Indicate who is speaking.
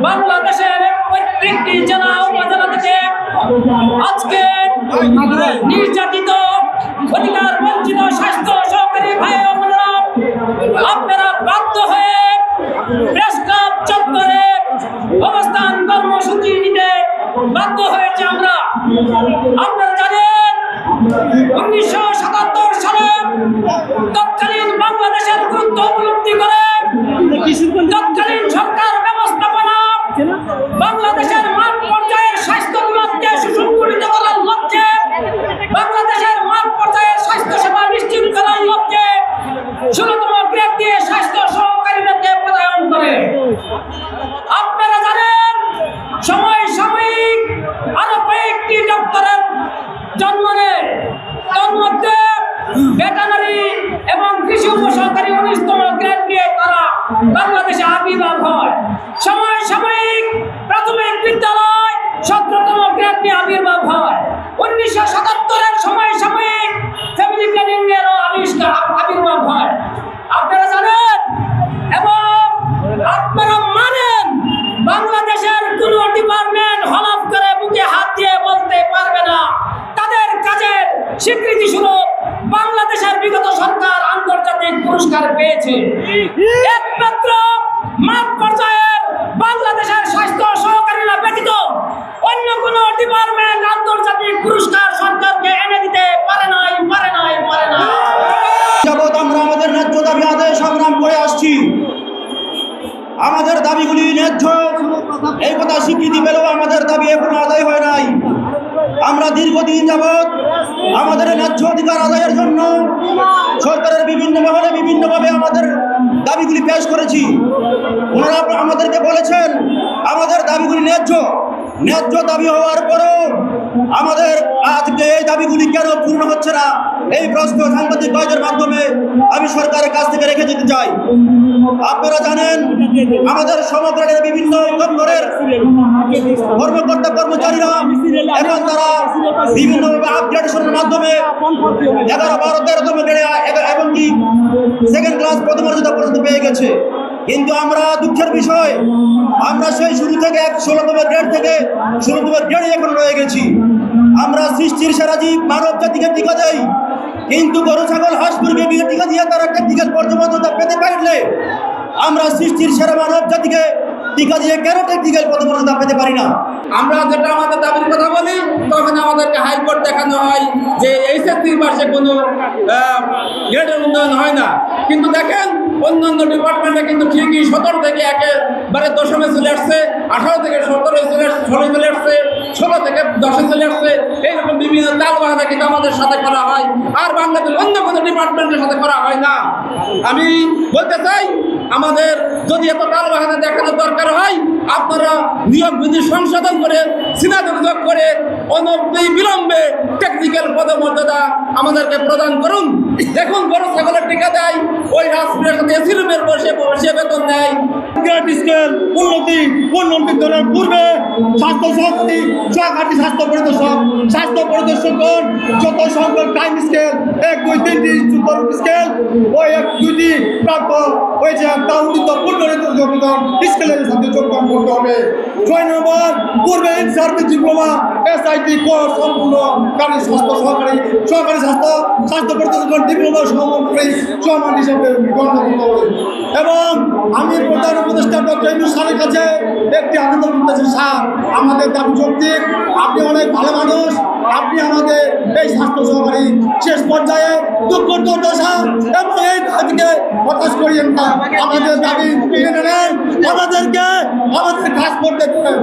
Speaker 1: বাংলাদেশের প্রত্যেকটি জেলা উপজেলা থেকে আজকে নির্যাতিত অধিকার বঞ্চিত স্বাস্থ্য সহকারী ভাই ও বোনেরা, আপনারা বাধ্য হয়ে প্রেস ক্লাব চত্বরে অবস্থান কর্মসূচি নিতে বাধ্য হয়েছে। আপনারা জানেন 1977 সালে তৎকালীন বাংলাদেশের গুরুত্ব উপলব্ধি করে তৎকালীন সরকার ব্যবস্থাপনা বাংলাদেশের মাঠ পর্যায়ের স্বাস্থ্য বিভাগকে সুসংগঠিত করার লক্ষ্যে, বাংলাদেশের মাঠ পর্যায়ের স্বাস্থ্য সেবা নিশ্চিত করার লক্ষ্যে 16তম গ্রেড দিয়ে স্বাস্থ্য সহকারীদেরকে পদায়ন করে। আপনারা জানেন সাময়িক আরো কয়েকটি ডক্টরের জন্ম নেয়, তন্মধ্যে ভেটেরিনারি এবং কৃষি উপসহকারী 19তম গ্রেড নিয়ে তারা বাংলাদেশে আবির্ভাব হয়। সাময়িক প্রাথমিক বিদ্যালয় 17তম গ্রেড নিয়ে আবির্ভাব হয়। 1977-এর সাময়িক ফ্যামিলি প্ল্যানিং এর আবির্ভাব হয়। আপনারা জানেন এবং আপনারা মানেন বাংলাদেশের কোন ডিপার্টমেন্ট হলফ করে বুকে হাত দিয়ে বলতে পারবে না তাদের কাজের স্বীকৃতি স্বরূপ বাংলাদেশের বিগত সরকার আন্তর্জাতিক পুরস্কার পেয়েছে। একমাত্র মাঠ পর্যায়ের বাংলাদেশের স্বাস্থ্য সহকারীরা ব্যতীত অন্য কোন ডিপার্টমেন্ট আন্তর্জাতিক পুরস্কার সরকারকে এনে দিতে পারে নাই।
Speaker 2: যাবৎ আমরা আমাদের ন্যায্য দাবি আদায়ে সংগ্রাম করে আসছি। আমাদের দাবিগুলি ন্যায্য, এই কথা স্বীকৃতি পেলেও আমাদের দাবি এখনো আদায় হয় নাই। আমরা দীর্ঘদিন যাবৎ আমাদের ন্যায্য অধিকার আদায়ের জন্য সরকারের বিভিন্ন মহলে বিভিন্নভাবে আমাদের দাবিগুলি পেশ করেছি। ওনারা আমাদেরকে বলেছেন আমাদের দাবিগুলি ন্যায্য দাবি হওয়ার পরেও আমাদের আজকে এই দাবিগুলি কেন পূর্ণ হচ্ছে না, এই প্রশ্ন সাংবাদিক ভাইদের মাধ্যমে আমি সরকারের কাছ থেকে রেখে দিতে চাই। আপনারা জানেন আমাদের সমগ্র বিভিন্ন দপ্তরের কর্মকর্তা কর্মচারীরা এবং তারা বিভিন্নভাবে আপগ্রেডেশনের মাধ্যমে 11, 12, 13তম গ্রেডে এমনকি সেকেন্ড ক্লাস পদমর্যাদা পর্যন্ত পেয়ে গেছে। কিন্তু আমরা দুঃখের বিষয়, আমরা সেই শুরু থেকে 16তম গ্রেড থেকে 16তম গ্রেডে এখন রয়ে গেছি। আমরা সৃষ্টির সেরা জীব মানব জাতিকে টিকা দেই, কিন্তু গরু ছাগল হাঁস মুরগিকে টিকা দিয়ে তারা টেকনিক্যাল পর্যালোচনা পেতে পারলে আমরা সৃষ্টির সেরা মানব জাতিকে টিকা দিয়ে কেন টেকনিক্যাল পদমর্যাদা পেতে পারি না?
Speaker 3: আমরা যেটা আমাদের দাবির কথা বলি তখন আমাদেরকে হাইকোর্ট দেখানো হয় যে এইচএসসি পাশে কোনো গ্রেডের উন্নয়ন হয় না। কিন্তু দেখেন অন্যান্য ডিপার্টমেন্টে কিন্তু ঠিকই 17 থেকে একেবারে 10মে চলে আসছে, 18 থেকে 16 চলে আসছে, 16 থেকে 10 চলে আসছে। এইরকম বিভিন্ন তাল বাহানা কিন্তু আমাদের সাথে করা হয়, আর বাংলাদেশ অন্য কোনো ডিপার্টমেন্টের সাথে করা হয় না। আমি বলতে চাই আমাদের যদি এত তাল বাহানা দেখানোর দরকার হয়, আপনারা নিয়োগ বিধি সংশোধন করে সিনাদুযোগ করে বিলম্বে টেকনিক্যাল পদমর্যাদা আমাদেরকে প্রদান করুন। দেখুন গরু ছাগলের টিকা দেয়, ওই রাষ্ট্রের সাথে এসি রুমের বসে বেতন নেয়।
Speaker 2: স্কেল উন্নতিকরণের পূর্বে স্বাস্থ্য সহকারী স্বাস্থ্য পরিদর্শকগণ যত সংখ্যক টাইম স্কেল 1, 2, 3টি স্কেল ওই 1-2টি প্রাপ্ত হয়েছে তা উন্নীত যোগদান স্কেলের সাথে যোগদান করতে হবে। 6 নম্বর পূর্বে in service diploma SIT course সম্পূর্ণ কারী সহকারী স্বাস্থ্য পরিদর্শকগণ ডিপ্লোমা সমান হিসেবে গণ্য করতে হবে। এবং আমি প্রধান উপদেষ্টা ডক্টর ইউনূস স্যারের কাছে একটি আবেদন করতেছি, স্যার আমাদের দাবি যৌক্তিক, আপনি অনেক ভালো মানুষ, আপনি আমাদের এই স্বাস্থ্য সহকারী শেষ পর্যায়ে দুঃখ দুর্দশা এবং এই দাবিকে হতাশ করিয়েন না। আমাদের দাবি মেনে নেন, আমাদের কাজ করতে দেবেন।